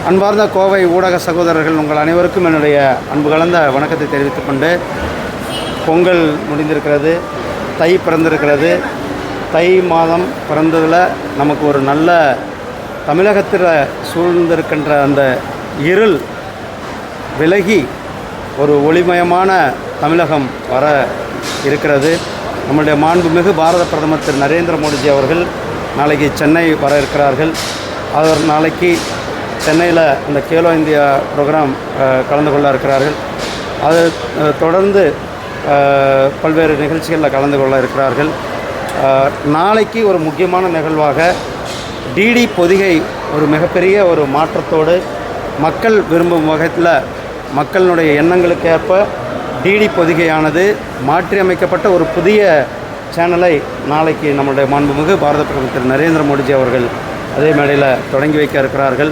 அன்பார்ந்த கோவை ஊடக சகோதரர்கள் உங்கள் அனைவருக்கும் என்னுடைய அன்பு கலந்த வணக்கத்தை தெரிவித்துக் கொண்டு, பொங்கல் முடிந்திருக்கிறது, தை பிறந்திருக்கிறது. தை மாதம் பிறந்ததில் நமக்கு ஒரு நல்ல தமிழகத்தில் சூழ்ந்திருக்கின்ற அந்த இருள் விலகி ஒரு ஒளிமயமான தமிழகம் வர இருக்கிறது. நம்முடைய மாண்புமிகு பாரத பிரதமர் திரு நரேந்திர மோடிஜி அவர்கள் நாளைக்கு சென்னை வர இருக்கிறார்கள். அவர் நாளைக்கு சென்னையில் அந்த கேலோ இந்தியா ப்ரோக்ராம் கலந்து கொள்ள இருக்கிறார்கள். அது தொடர்ந்து பல்வேறு நிகழ்ச்சிகளில் கலந்து கொள்ள இருக்கிறார்கள். நாளைக்கு ஒரு முக்கியமான நிகழ்வாக டிடி பொதிகை ஒரு மிகப்பெரிய ஒரு மாற்றத்தோடு மக்கள் விரும்பும் வகையில் மக்களுடைய எண்ணங்களுக்கேற்ப டிடி பொதிகையானது மாற்றியமைக்கப்பட்ட ஒரு புதிய சேனலை நாளைக்கு நம்முடைய மாண்புமிகு பாரத பிரதமர் திரு நரேந்திர மோடிஜி அவர்கள் அதே மேடையில் தொடங்கி வைக்க இருக்கிறார்கள்.